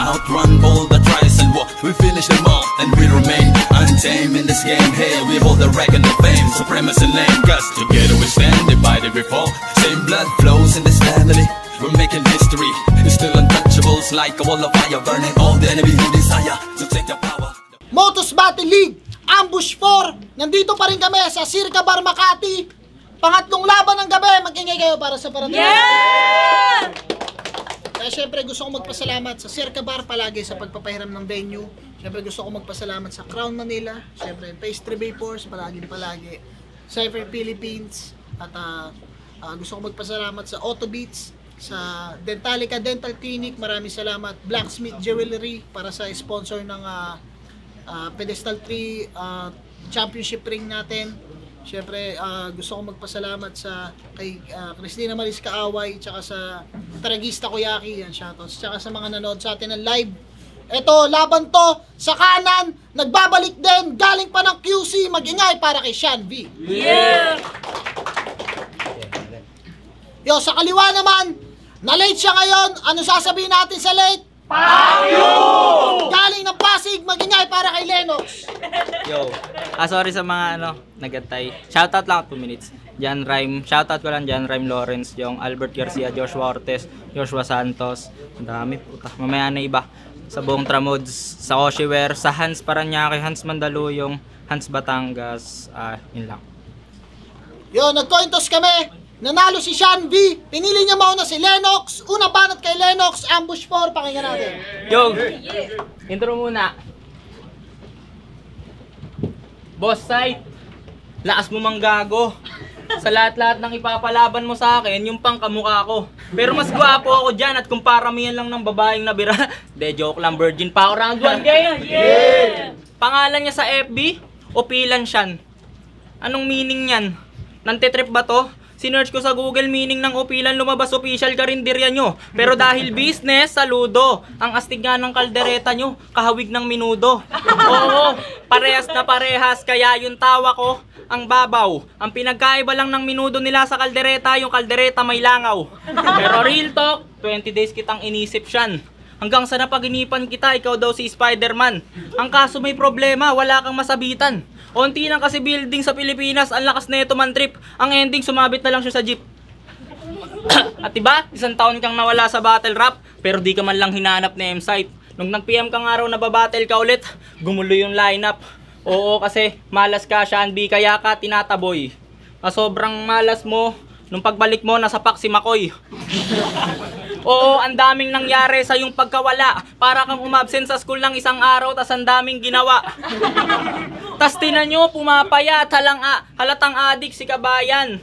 outrun all the tries and war. We finish them all and we remain untamed in this game. Hey, we hold the record of fame, supremacy lane. Cause together we stand, divided we fall. Same blood flows in this family. We're making history. It's still untouchables like a wall of fire, burning all the enemy who desire to take the power. Motos Battle League Ambush 4. Nandito pa rin kami sa Circa Bar Makati. Pangatlong laban ng gabi. Mag-ingay kayo para sa parating. Yeah! Kaya syempre gusto ko magpasalamat sa Circa Bar palagi sa pagpapahiram ng venue. Syempre gusto ko magpasalamat sa Crown Manila. Syempre Pastry Vapors palagi. Cypher Philippines. At gusto ko magpasalamat sa Auto Beats, sa Dentalica Dental Clinic. Maraming salamat. Blacksmith Jewelry para sa sponsor ng Pedestal 3 championship ring natin. Siyempre gusto ko magpasalamat sa kay Cristina Maris Kaaway, tsaka sa Taragista Kuyaki, yan shoutouts, tsaka sa mga nanood sa atin ng live. Ito, laban to sa kanan, nagbabalik din, galing pa ng QC, mag-ingay para kay Sean V. Yeah! Yo, sa kaliwa naman, na-late siya ngayon, ano sasabihin natin sa late? Pangyo! Galing ng Pasig, mag-ingay para kay Lennox. Yo, sorry sa mga nagatay. Shoutout lang 2 minutes. Jan Rhyme, shoutout ko lang Jan Rhyme Lawrence, yung Albert Garcia, Joshua Ortez, Joshua Santos. Ang dami puta. Mamaya na iba. Sa buong Tramods, sa Oshiware, sa Hans Paranaque, Hans Mandaluyong, Hans Batangas, yun lang. Yo, nag-coin toss kami. Nanalo si Sean V. Pinili niya mauna si Lennox. Una banat kay Lennox, Ambush 4. Pakinggan natin. Yo, intro muna. Boss Sight, lakas mo manggago. Sa lahat-lahat ng ipapalaban mo sa akin, yung pang kamukha ko. Pero mas gwapo ako dyan at kung paramihan lang ng babaeng nabira, de joke lang, virgin pa ako round 1 game. Yeah! Pangalan niya sa FB, Opilan Siyan. Anong meaning niyan? Nantitrip ba to? Sinearch ko sa Google meaning ng Opilan, lumabas official karinderya nyo. Pero dahil business, saludo. Ang astig nga ng kaldereta nyo, kahawig ng minudo. Oo, parehas na parehas, kaya yung tawa ko, ang babaw. Ang pinagkaiba lang ng minudo nila sa kaldereta, yung kaldereta may langaw. Pero real talk, 20 days kitang inisip siyan. Hanggang sa napaginipan kita, ikaw daw si Spider-Man. Ang kaso may problema, wala kang masabitan. Unti lang kasi building sa Pilipinas, ang lakas na ito man trip. Ang ending, sumabit na lang siya sa jeep. At diba, 1 taon kang nawala sa battle rap, pero di ka man lang hinanap na M-site. Nung nag-PM ka nga raw na babattle ka ulit, gumulo yung lineup. Oo, kasi malas ka, Sean B, kaya ka tinataboy. Sobrang malas mo, nung pagbalik mo, nasa pack si Makoy. Oo, ang daming nangyari sa yung pagkawala. Para kang umabsent sa school lang 1 araw, tas ang daming ginawa. Tas tinan nyo, pumapayat, halatang adik si kabayan.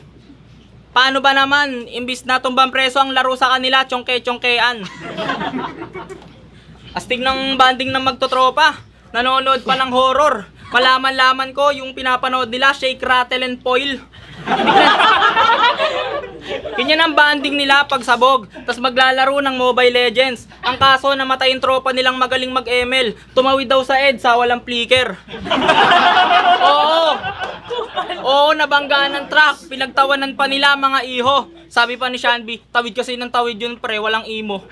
Paano ba naman, imbis na tumbang preso ang laro sa kanila, tsongke-tsongkean. Astig ng banding na magtotropa, nanonood pa ng horror. Malaman-laman ko yung pinapanood nila, Shake, Rattle, and Foil. Ganyan ang banding nila pag sabog, tas maglalaro ng Mobile Legends. Ang kaso, namatay yung tropa nilang magaling mag-ML. Tumawid daw sa EDSA, walang flicker. Oo, nabanggaan ng truck. Pinagtawanan pa nila mga iho. Sabi pa ni Shanby, tawid kasi ng tawid yun pre, walang imo.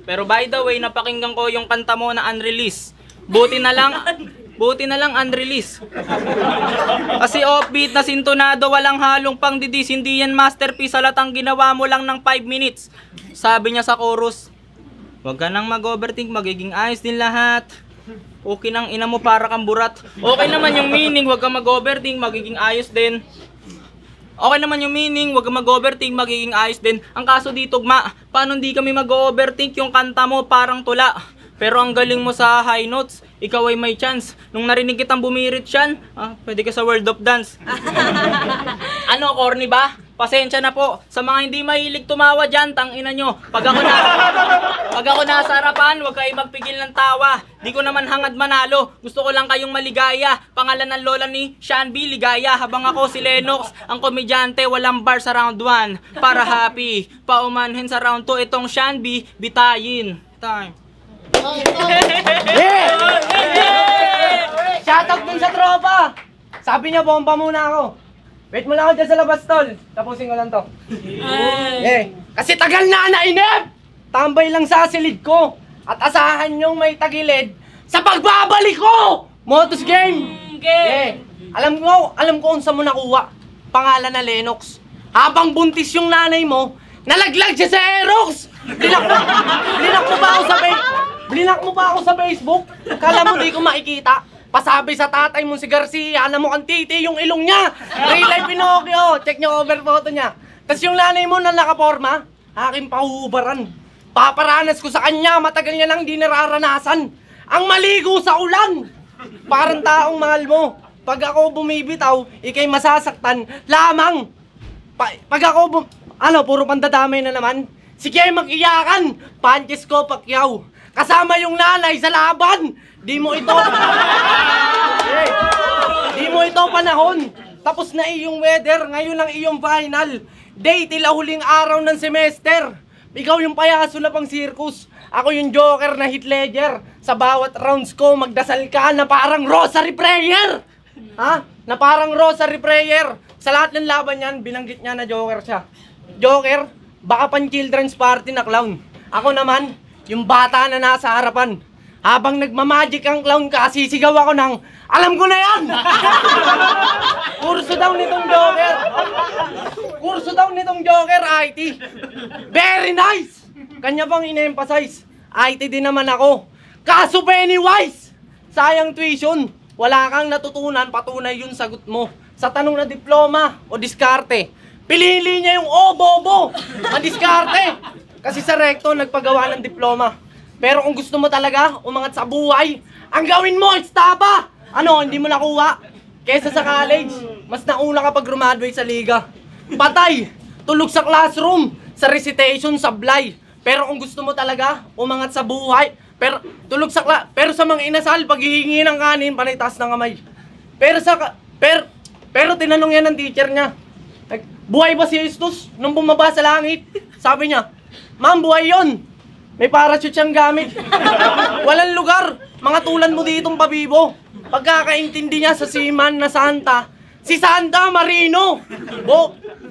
Pero by the way, napakinggan ko yung kanta mo na unreleased. Buti na lang unreleased. Kasi offbeat na sintonado, walang halong pangdidis. Hindi yan masterpiece, halatang ginawa mo lang ng 5 minutes. Sabi niya sa chorus, huwag ka nang mag-overthink, magiging ayos din lahat. Okay nang ina mo para kang burat. Okay naman yung meaning, huwag kang mag-overthink, magiging ayos din. Okay naman yung meaning, huwag kang mag-overthink, magiging ayos din. Ang kaso dito, paano hindi kami mag-overthink? Yung kanta mo parang tula. Pero ang galing mo sa high notes, ikaw ay may chance. Nung narinig kitang bumirit siyan, pwede ka sa World of Dance. Ano, corny ba? Pasensya na po. Sa mga hindi mahilig tumawa dyan, tangina nyo. Pag ako nasa harapan, huwag kayo magpigil ng tawa. Di ko naman hangad manalo. Gusto ko lang kayong maligaya. Pangalan ng lola ni Sean B, Ligaya. Habang ako si Lennox, ang komedyante, walang bar sa round 1. Para happy. Paumanhin sa round 2, itong Sean B, bitayin. Time. Shoutout dun sa tropa! Sabi niya, bomba muna ako. Wait mo lang ako dyan sa labas, tol. Tapusin ko lang to. Kasi tagal na nainip! tambay lang sa silid ko. At asahan nyong may tagilid sa pagbabalik ko! Motos game! Game! Alam ko kung saan mo nakuha. Pangalan na Lennox. Habang buntis yung nanay mo, nalaglag siya sa Aerox! Blinak mo pa ako sa Facebook. Kala mo di ko makikita. Pasabi sa tatay mo si Garcia, alam mo kang titi yung ilong niya. Real life Pinocchio. Check nyo cover photo niya. Tapos yung nanay mo na nakaporma, aking pahuhubaran. Paparanas ko sa kanya, matagal niya nang di nararanasan. Ang maligo sa ulan. Parang taong mahal mo. Pag ako bumibitaw, ikay masasaktan lamang. Pag ako puro pandadamay na naman. Sige ay mag-iyakan. Panches ko Pacquiao. Kasama yung nanay sa laban. Di mo ito panahon. Tapos na iyong weather, ngayon ang iyong final. Day tila huling araw ng semester. Ikaw yung payaso na pang circus. Ako yung Joker na Heath Ledger. Sa bawat rounds ko, magdasal ka na parang rosary prayer. Ha? Na parang rosary prayer. Sa lahat ng laban yan, binanggit niya na Joker siya. Joker, baka pan children's party na clown. Ako naman, yung bata na nasa harapan. Habang nagmamagic ang clown ka, sisigaw ako ng, alam ko na yan! Kurso daw nitong Joker, IT. Very nice! Kanya bang in-emphasize? IT din naman ako. Kaso Pennywise! Sayang tuition. Wala kang natutunan, patunay yung sagot mo. Sa tanong na diploma o diskarte, pinili niya yung bobo! Madiskarte! Kasi sa recto, nagpagawa ng diploma. Pero kung gusto mo talaga umangat sa buhay, ang gawin mo, estaba! Ano, hindi mo nakuha? Kesa sa college, mas nauna ka pag graduate sa liga. Patay! Tulog sa classroom, sa recitation, sablay. Pero kung gusto mo talaga umangat sa buhay, pero sa mga inasal, paghihingi ng kanin, panay taas ng kamay. Pero tinanong yan ng teacher niya, buhay ba si Jesus nung bumaba sa langit? Sabi niya, ma'am, buhay yon. May parachute siyang gamit. Walang lugar. Mga tulan mo ditong pabibo. Pagkakaintindi niya sa seaman na Santa, si Santa Marino.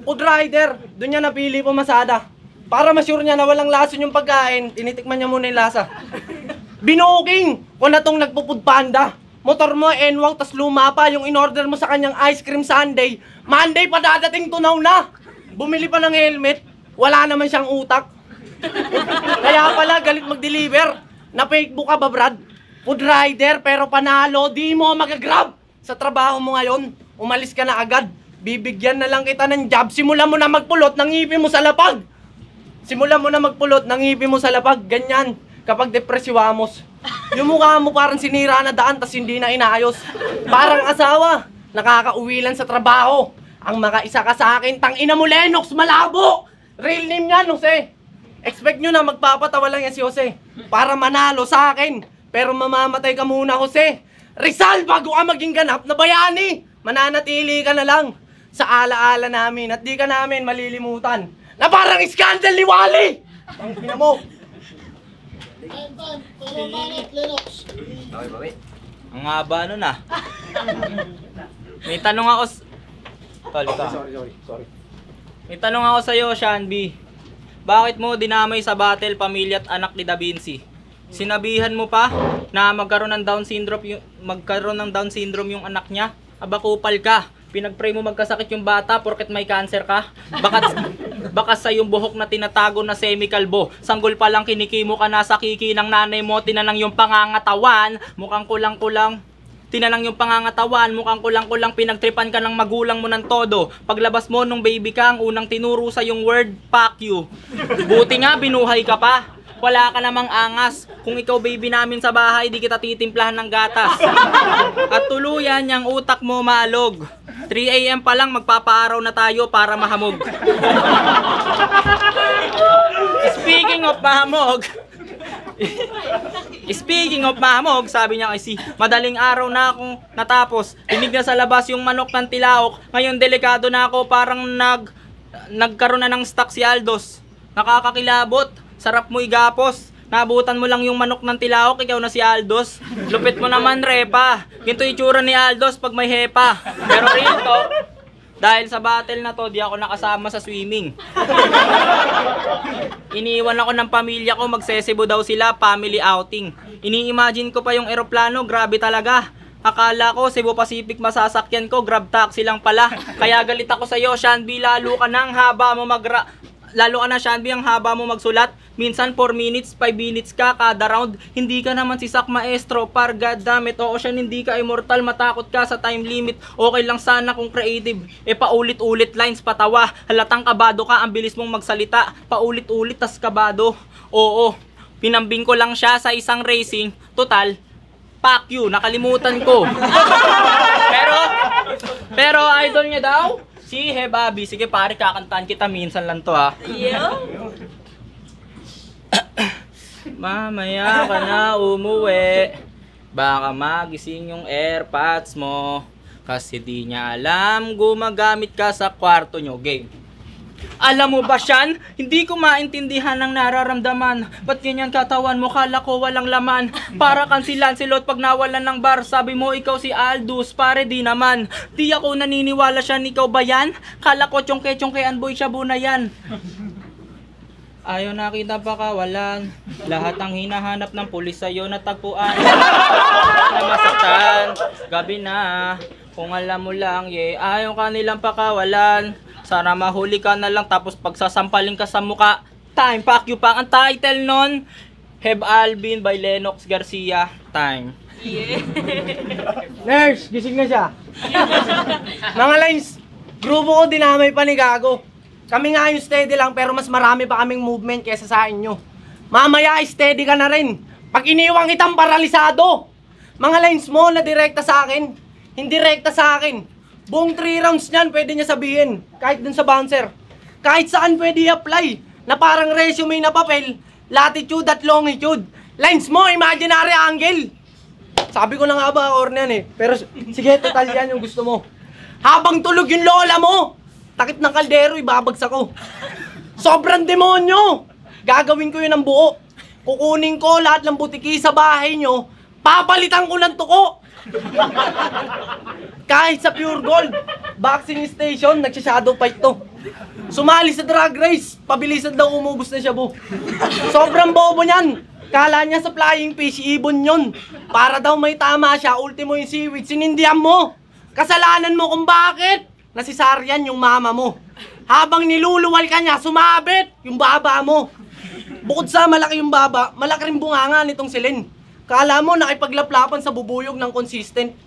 Food rider. Doon niya napili pumasada. Para ma-sure niya na walang lason yung pagkain, tinitikman niya muna yung lasa. Binuking kung na tong nagpo-food panda. Motor mo, N1, tas luma pa yung in-order mo sa kanyang ice cream sundae. Monday pa dadating tunaw na. Bumili pa ng helmet. Wala naman siyang utak. Kaya pala galit mag-deliver. Na-fakebook ka ba, Brad? Food rider pero panalo, di mo magagrab. Sa trabaho mo ngayon, umalis ka na agad. Bibigyan na lang kita ng job. Simulan mo na magpulot ng ngipin mo sa lapag. Ganyan. Kapag depresiwamos. Yung mukha mo parang sinira na daan tas hindi na inaayos. Parang asawa, nakakauwi lang sa trabaho. Ang makaisa ka sa akin, tangina mo Lennox, malabo! Real name niya, Jose. Expect nyo na magpapatawa lang yan si Jose para manalo sa akin. Pero mamamatay ka muna, Jose. Rizal, bago ka maging ganap na bayani, mananatili ka na lang sa alaala namin at di ka namin malilimutan na parang iskandal ni Wally. Ang pina mo. Time. Pero manat, Lennox. Ang haba nun ah. May tanong ako Sorry. May tanong ako sa'yo, Sean B. Bakit mo dinamay sa battle pamilya at anak ni Da Vinci? Sinabihan mo pa na magkaroon ng Down syndrome yung anak niya? Aba kupal ka. Pinagpray mo magkasakit yung bata porket may cancer ka? Baka sa yung buhok na tinatago na semi-kalbo. Sanggol pa lang kinikimo ka na sa kiki ng nanay mo. Tinanang yung pangangatawan. Mukhang kulang-kulang. Tinanang yung pangangatawan. Mukhang kulang-kulang pinagtripan ka ng magulang mo ng todo. Paglabas mo nung baby ka, ang unang tinuro sa yung word, fuck you. Buti nga binuhay ka pa. Wala ka namang angas. Kung ikaw baby namin sa bahay, di kita titimplahan ng gatas. At tuluyan yung utak mo maalog. 3 AM pa lang magpapaaraw na tayo para mahamog. Speaking of mahamog, sabi niya kasi, madaling araw na akong natapos. Dinig na sa labas yung manok ng tilaok. Ngayon delikado na ako, parang nagkaroon na ng stock si Aldos. Nakakakilabot, sarap mo igapos. Nabutan mo lang yung manok ng tilaok, ikaw na si Aldos. Lupit mo naman, Repa. Ginto itsura ni Aldos pag may hepa. Pero real talk, Dahil sa battle na to, di ako nakasama sa swimming. Iniwan ako ng pamilya ko, magsesibo daw sila, family outing. Ini-imagine ko pa yung eroplano, grabe talaga. Akala ko Cebu Pacific masasakyan ko, grab taxi lang pala. Kaya galit ako sa'yo, Shanby, lalo ka na Shanby, ang haba mo magsulat. Minsan 4 minutes, 5 minutes ka kada round. Hindi ka naman si Sak Maestro, par goddammit. Oo siya, hindi ka immortal, matakot ka sa time limit. Okay lang sana kung creative. Paulit-ulit lines, patawa. Halatang kabado ka, ang bilis mong magsalita. Paulit-ulit, tas kabado. Oo, pinambing ko lang siya sa isang racing. Total, fuck you, nakalimutan ko. pero idol niya daw, si Hebabi. Sige pare, kakantahan kita, minsan lang to ha. Mamaya ka na umuwi, baka magising yung AirPods mo, kasi di niya alam gumagamit ka sa kwarto nyo. Game. Alam mo ba Shan? Hindi ko maintindihan ang nararamdaman. Ba't ganyan katawan mo? Kala ko walang laman. Para kang si Lancelot pag nawalan ng bar. Sabi mo ikaw si Aldous, pare di naman. Di ako naniniwala siya, ikaw ba yan? Kala ko chongke-chongkean boy siya na yan. Ayaw nakita pa kawalan. Lahat ang hinahanap ng pulis sa'yo natagpuan. Na masaktan, gabi na. Kung alam mo lang, ayaw ka nilang pakawalan. Sana mahuli ka na lang tapos pagsasampalin ka sa muka. Time, fuck you pa. Ang title nun, Heb Alvin by Lennox Garcia. Time. Nurse, gising na siya. Mga lines, grupo ko dinamay pa ni Gago. Kami nga yung steady lang pero mas marami pa kaming movement kesa sa inyo. Mamaya steady ka na rin. Pag iniwang kitang paralisado. Mga lines mo na direkta sa akin, hindi rekta sa akin. Buong 3 rounds niyan pwede niya sabihin. Kahit dun sa bouncer. Kahit saan pwede i-apply. Na parang resume na papel. Latitude at longitude. Lines mo, imaginary angle. Sabi ko na nga ba, orne yan eh. Pero sige, total yan yung gusto mo. Habang tulog yung lola mo, takip ng kaldero, ibabagsak ko. Sobrang demonyo! Gagawin ko yun ng buo. Kukunin ko lahat ng butiki sa bahay nyo, papalitan ko ng tuko! Kahit sa Pure Gold, boxing station, nagsha-shadow fight to. Sumali sa drag race, pabilisan daw umubos na shabu. Sobrang bobo niyan. Kala niya sa flying fish, ibon yun. Para daw may tama siya, ultimo yung seaweed, sinindihan mo. Kasalanan mo kung bakit. Nasisaryan yung mama mo. Habang niluluwal ka niya, sumabit yung baba mo. Bukod sa malaki yung baba, malaki rin bunganga nitong silin. Kala mo nakipaglaplapan sa bubuyog ng consistent.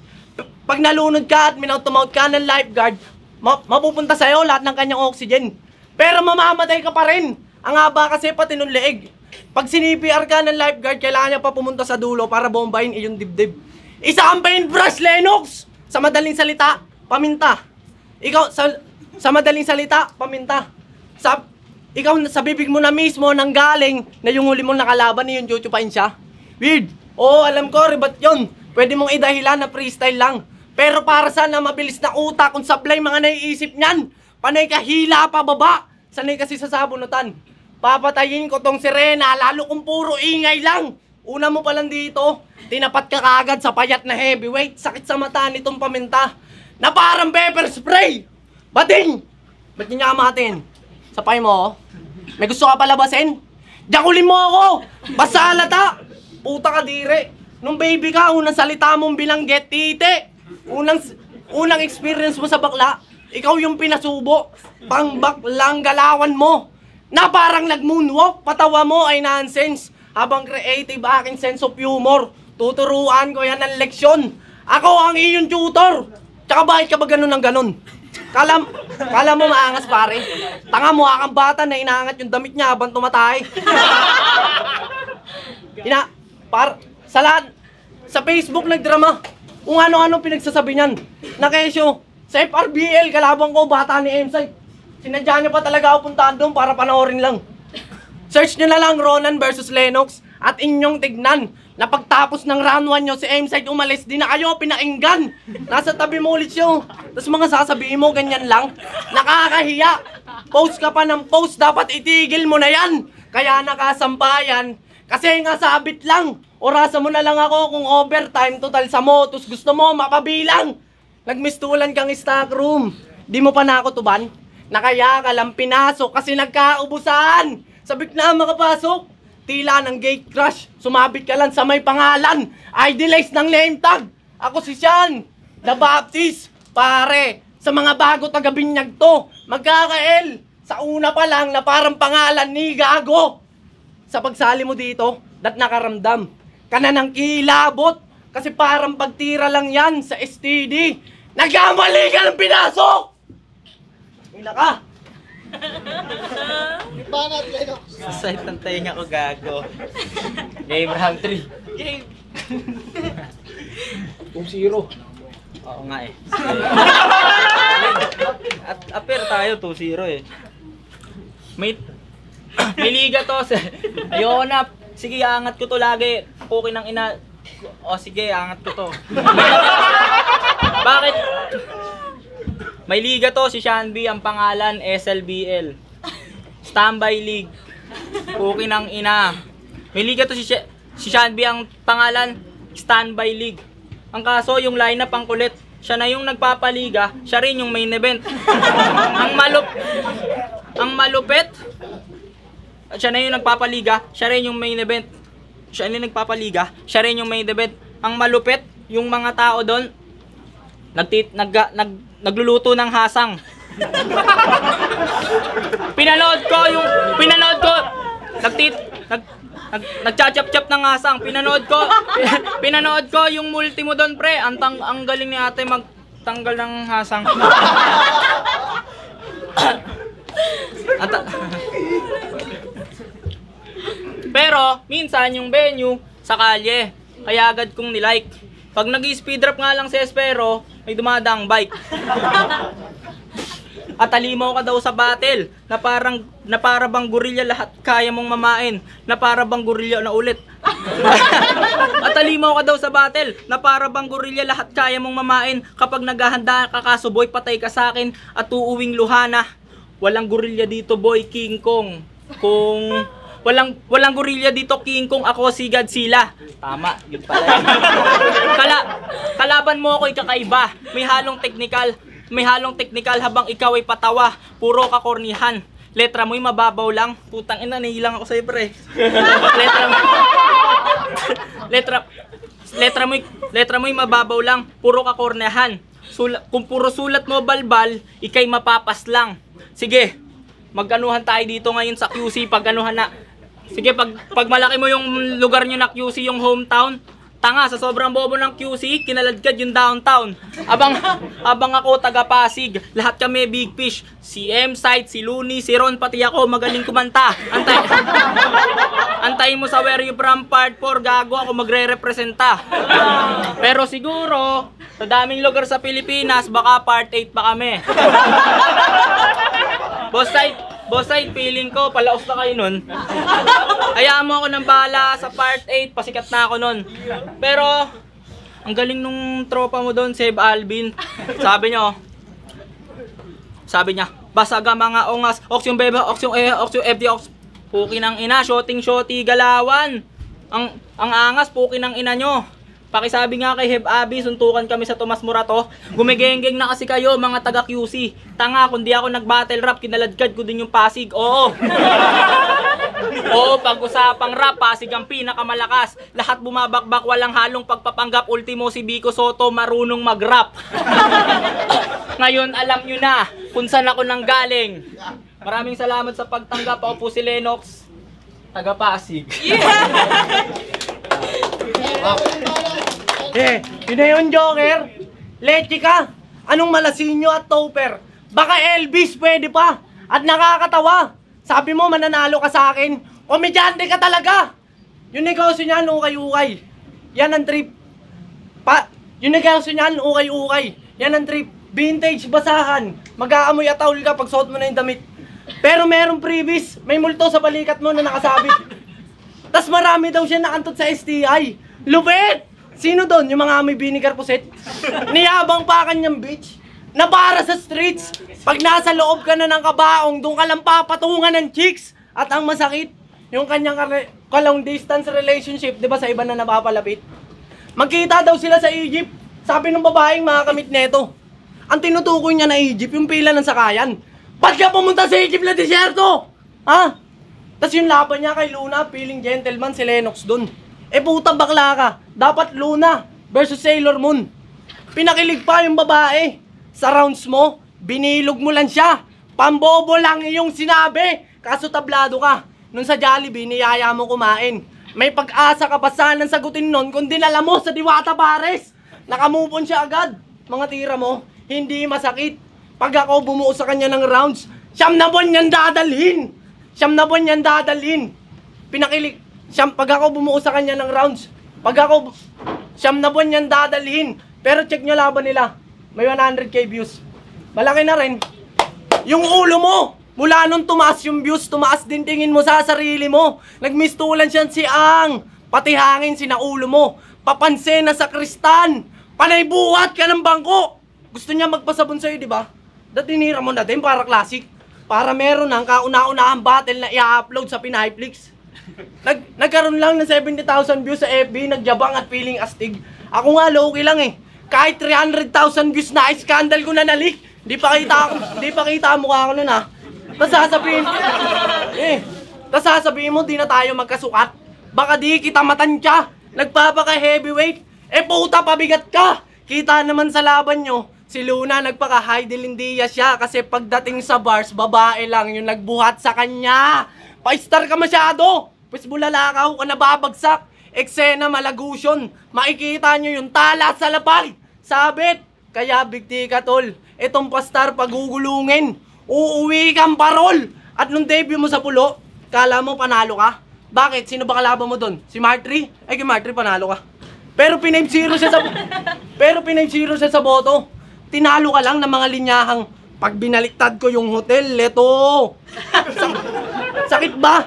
Pag nalunod ka at minautomout ka ng lifeguard, mapupunta sa'yo lahat ng kanyang oxygen. Pero mamamatay ka pa rin. Ang haba kasi pati nung leeg. Pag sinipr ka ng lifeguard, kailangan niya pa pumunta sa dulo para bombahin iyong dibdib. Isa kang paintbrush, Lennox! Sa madaling salita, paminta. Ikaw, sa madaling salita, paminta. Ikaw sa bibig mo na mismo nang galing na yung huli mong nakalaban na yung chuchupain siya. Weird. Oo, alam ko, ribat yun. Pwede mong idahilan na freestyle lang. Pero para sana mabilis na utak kung sablay mga naiisip niyan. Panay ka hila pa baba. Sanay kasi sa sabunutan. Papatayin ko tong sirena, lalo kung puro ingay lang. Una mo pa lang dito, tinapat ka kagad sa payat na heavyweight. Sakit sa mata nitong paminta. Na parang pepper spray! Bating! Ba't niya kamatin? Sapay mo, may gusto ka palabasin? Jakulin mo ako! Basta halata! Puta ka dire! Nung baby ka, unang salita mong bilangget, tite! Unang experience mo sa bakla, ikaw yung pinasubo. Pangbaklang galawan mo. Na parang nag-moonwalk, patawa mo ay nonsense. Habang creative aking sense of humor, tuturuan ko yan ng leksyon. Ako ang iyong tutor! Tsaka bakit ka ba ganun ng ganun? Kala mo maangas pare? Tanga mo akang bata na inaangat yung damit niya habang tumatay. Sa Facebook nagdrama. Kung ano-ano pinagsasabi niyan. Na kesyo, sa FRBL, kalabang ko, bata ni M-Site. Sinadya niya pa talaga ako puntaan doon para panoorin lang. Search nyo na lang Ronan versus Lennox at inyong tignan na pagtapos ng round 1 nyo, si M-Site umalis, di na kayo pinainggan. Nasa tabi mo ulit siyo. Tapos mga sasabihin mo, ganyan lang. Nakakahiya. Post ka pa ng post, dapat itigil mo na yan. Kaya nakasampayan. Kasi nga sabit lang. Orasa mo na lang ako kung overtime, total sa motos. Gusto mo, mapabilang. Nagmistulan kang stock room. Di mo pa na ako tuban? Na kaya ka lang pinasok kasi nagkaubusan. Sabik na makapasok. Tila ng gate crash. Sumabit ka lang sa may pangalan. Idolize ng name tag. Ako si Sean, the Baptist. Pare, sa mga bago taga-binyag to, magkakael. Sa una pa lang na parang pangalan ni Gago. Sa pagsali mo dito, nakaramdam ka na ng kilabot. Kasi parang pagtira lang yan sa STD. Nagkamali ka ng pinasok! Hila ka! Banat, Lennox. Sa side ng tainga ko gago. Game round 3. Game! 2-0. Oo nga eh. At appear tayo 2-0 eh. May liga to. Ayoko na. Sige, angat ko to lagi. Okay ng ina. O sige, angat ko to. Bakit? May liga to, si Sean B, ang pangalan, SLBL. Standby League. Okay ng ina. May liga to si Sean B, ang pangalan, Standby League. Ang kaso, yung lineup ang kulit. Siya na yung nagpapaliga, siya rin yung main event. Ang malupit, siya na yung nagpapaliga, siya rin yung main event. Siya na yung nagpapaliga, siya rin yung main event. Ang malupit, yung mga tao doon, nagluluto ng hasang. Pinanood ko, nagchachap-chap ng hasang. Pinanood ko yung multi mo doon, pre. Ang galing ni ate magtanggal ng hasang. Pero, minsan yung venue sa kalye. Kaya agad kong nilike. Pag nag-speed drop nga lang si Espero, may dumadang bike. At alimaw ka daw sa battle, na para bang gorilla lahat kaya mong mamain, na para bang gorilla na ulit. At alimaw ka daw sa battle, na para bang gorilla lahat kaya mong mamain, kapag naghahanda ka kaso boy patay ka sa akin, at uuwing luhana. Walang gorilla dito boy, King Kong. Walang gorilla dito, King Kong, ako si Godzilla. Tama, yun pala. Kalaban mo ako ikakaiba. May halong technical habang ikaw ay patawa. Puro kakornihan. Letra mo'y mababaw lang. Putang ina, nahilang ako sa'yo, pre. Letra mo'y mababaw lang. Puro kakornihan. Kung puro sulat mo balbal, ikay mapapas lang. Sige, maganuhan tayo dito ngayon sa QC. Sige, pag malaki mo yung lugar nyo na QC, yung hometown, tanga, sa sobrang bobo ng QC, kinaladkad yung downtown. Abang ako taga Pasig, lahat kami big fish. Si M-Side, si Looney, si Ron, pati ako magaling kumanta. Antayin mo sa Where You From Part 4, gago ako magre-representa. Pero siguro, sa daming lugar sa Pilipinas, baka Part 8 pa kami. Boss side, feeling ko, palaos na kayo nun. Hayaan mo ako ng bahala sa Part 8, pasikat na ako nun. Pero, ang galing nung tropa mo doon, Seb Alvin. Sabi niya, basaga mga ongas, oks yung bebe, oks yung FD, oks. Puki ng ina, shooting, galawan. Ang angas, puki ng ina nyo. Pakisabi nga kay Heb Abi, suntukan kami sa Tomas Morato. Gumigengeng na kasi kayo, mga taga QC. Tanga, kundi ako nag-battle rap, kinaladkad ko din yung Pasig. Oo. Oo, pag-usapang rap, Pasig ang pinakamalakas. Lahat bumabakbak, walang halong pagpapanggap. Ultimo si Vico Soto, marunong mag-rap. Ngayon, alam nyo na kung saan ako nanggaling. Maraming salamat sa pagtanggap. Ako po si Lennox, taga Pasig. Yun na yun, Joker. Leche ka. Anong Malasinyo at Topper? Baka Elvis pwede pa. At nakakatawa. Sabi mo mananalo ka sa akin. Komedyante ka talaga. Yung negosyo niyan, ukay-ukay. Yan ang trip. Yung negosyo niyan, ukay-ukay. Yan ang trip. Vintage basahan. Mag-aamoy at taul ka pag suot mo na yung damit. Pero merong previous. May multo sa balikat mo na nakasabit. Tas marami daw siya nakantot sa STI. Lupit! Sino doon? Yung mga may vinegar puset? Niyabang pa kanyang bitch. Na para sa streets. Pag nasa loob ka na ng kabaong, doon ka lang papatungan ng chicks. At ang masakit, yung kanyang long distance relationship, di ba sa iba na napapalapit? Magkita daw sila sa Egypt. Sabi ng babaeng makakamit neto. Ang tinutukoy niya na Egypt, yung pila ng sakayan. Ba't ka pumunta sa Egypt na disyerto? Ha? Tapos yung laban niya kay Luna, feeling gentleman si Lennox dun. Eh puta bakla ka, dapat Luna versus Sailor Moon. Pinakilig pa yung babae. Sa rounds mo, binilog mo lang siya. Pambobo lang yung sinabi. Kaso tablado ka. Nung sa Jollibee, niyaya mo kumain. May pag-asa ka pa sanang sagutin nun kung dinala mo sa Diwata Pares. Nakamove on siya agad. Mga tira mo, hindi masakit. Pag ako bumuo sa kanya ng rounds, 9 na buwan niyang dadalhin. 9 na buwan niyang dadalhin. Pinakilig. Pag ako bumuo sa kanya ng rounds, 9 na buwan niyang dadalhin. Pero check nyo laban nila. May 100k views. Malaki na rin. Yung ulo mo, mula nung tumaas yung views, tumaas din tingin mo sa sarili mo. Nagmistulan siya si Ang. Pati hangin sinaulo mo. Papansin na sa kristan. Panay buhat ka ng bangko. Gusto niya magpasabon sa'yo, di ba? Dati tinira mo natin para classic. Para meron ng kauna-unahang battle na i-upload sa Pinayflix. Nagkaroon lang ng 70,000 views sa FB, nagjabang at feeling astig. Ako nga, low-key lang eh. Kahit 300,000 views na, scandal ko na nalik. Di pa kita ang mukha ko nun ha. Tapos sasabihin mo, di na tayo magkasukat. Baka di kita matansya. Nagpapaka-heavyweight. Eh puta, pabigat ka. Kita naman sa laban nyo, si Luna nagpaka-high dilindiya siya kasi pagdating sa bars, babae lang yung nagbuhat sa kanya. Pa-star ka masyado. Pues bulalakaw ka na babagsak. Eksena malagusyon. Makikita nyo yung tala sa lapag. Sabit. Kaya bigti ka tol. Itong pastar pagugulungin. Uuwi kang parol. At nung debut mo sa pulo, kala mo panalo ka? Bakit? Sino ba kalaban mo doon? Si Martry? Ay kay Martry panalo ka. Pero pinay-0 siya sa boto. Tinalo ka lang ng mga linyahang pag binaliktad ko yung hotel, leto. Sakit ba?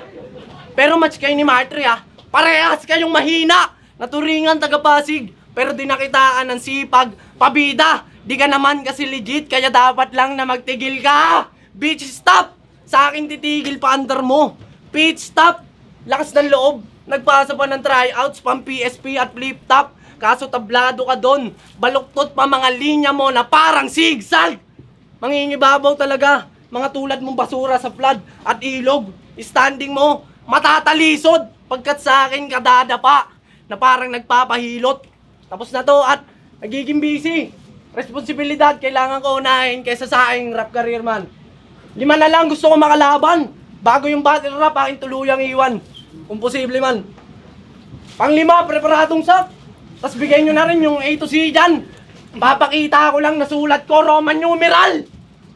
Pero match kayo ni Martry ha. Parehas kayong mahina. Naturingan taga-Pasig. Pero di nakitaan ng sipag. Pabida. Di ka naman kasi legit. Kaya dapat lang na magtigil ka. Bitch stop. Sa akin titigil pa under mo. Pitch stop. Lakas ng loob. Nagpasa pa ng tryouts, pang PSP at flip top. Kaso tablado ka doon. Baluktot pa mga linya mo na parang zigzag. Mangingibabaw talaga. Mga tulad mong basura sa flood at ilog. Standing mo, matatalisod. Pagkat sa akin kadadapa na parang nagpapahilot. Tapos na to at nagiging busy. Responsibilidad kailangan ko unahin kaysa sa aking rap career man. 5 na lang gusto ko makalaban. Bago yung battle rap aking tuluyang iwan. Kung posible man. Pang-5, preparadong sak. Tapos bigay nyo na rin yung A to C dyan. Papakita ko lang nasulat ko Roman numeral.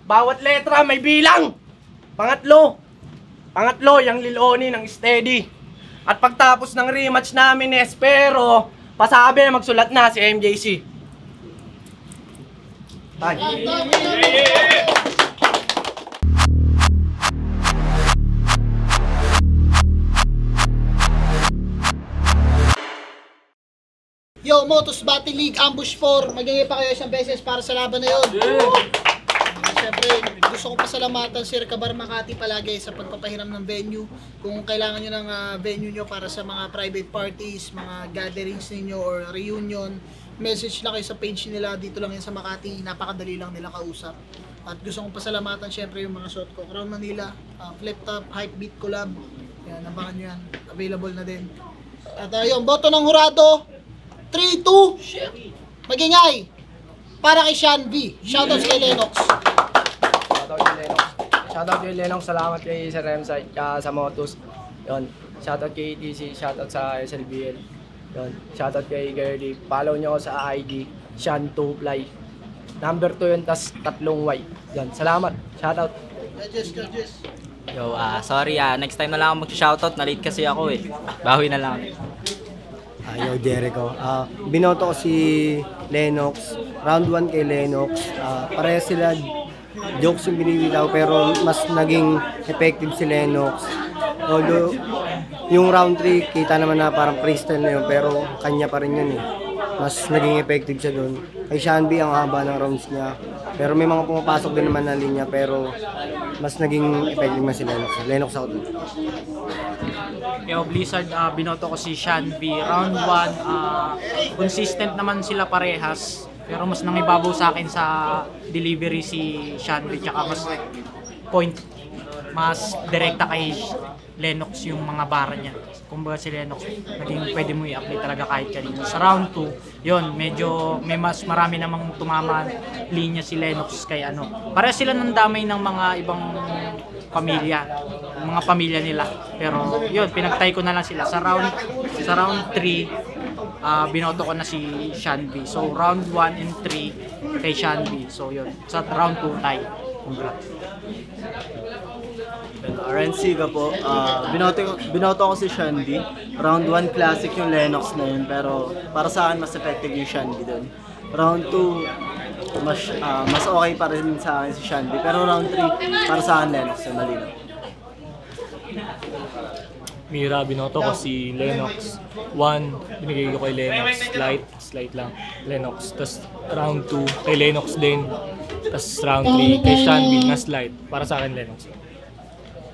Bawat letra may bilang. Pangatlo, yung Liloni ng steady. At pagtapos ng rematch namin ni Espero, pasabi na magsulat na si MJC. Tay. Yo, Motos Battle League, Ambush 4. Magiging pa kayo isang beses para sa laban na yun. Siyempre, gusto kong pasalamatan Sir Kabar Makati palagi sa pagpapahiram ng venue. Kung kailangan nyo ng venue nyo para sa mga private parties, mga gatherings ninyo or reunion, message lang kayo sa page nila. Dito lang yan sa Makati. Napakadali lang nila kausap. At gusto kong pasalamatan siyempre yung mga suot ko. Crown Manila, Flip Top, Hype Beat Collab. Yan, abangan nyo yan. Available na din. At yung boto ng hurado, 3-2. Magingay. Para kay Sean V. Shoutouts kay Lennox. Shoutout kay Lennox. Salamat kay Sir Remsite sa Motus. Yon. Shoutout kay ETC. Shoutout sa SLBL. Yon. Shoutout kay Gerdy. Follow nyo ako sa ID. Sean2Fly. Number 2 yun, tas 3Y. Yan. Salamat. Shoutout. Judges. Yo, sorry next time na lang ako mag-shoutout. Na-late kasi ako eh. Bawi na lang. Yo, Jericho. Binoto ko si Lennox. Round 1 kay Lennox. Parehas sila jokes yung binibitaw pero mas naging effective si Lennox. Although, yung round 3, kita naman na parang freestyle na yun pero kanya pa rin yun eh. Mas naging effective siya doon. Kay Shanby ang haba ng rounds niya. Pero may mga pumapasok din naman na linya pero mas naging effective na si Lennox. Lennox ako doon. Yo, Blizzard, binoto ko si Sean V. Round 1, consistent naman sila parehas. Pero mas nangibabaw sa akin sa delivery si Shanby, tsaka mas direkta kay Lennox yung mga bara niya. Kumbaga si Lennox, pwede mo i-apply talaga kahit kanino. Sa round 2, yun, medyo mas marami namang tumama linya si Lennox kay ano. Para sila ng damay ng mga ibang mga pamilya nila. Pero yun, pinagtay ko na lang sila. Sa round 3, binoto ko na si Shanby. So round 1 and 3 kay Shanby. So yun, sa round 2 tie. Congrats. RNC ka po, binoto ko si Shandy. Round 1 classic yung Lennox na yun, pero para sa akin mas effective yung Shandy doon. Round 2, mas okay pa rin sa akin si Shandy, pero round 3, para sa akin Lennox yung malinaw. Mira, binoto ko si Lennox. 1, binigay ko kay Lennox, slight lang, Lennox. Tapos round 2, kay Lennox din. Tapos round 3, kay Shanby na slight. Para sa akin, Lennox.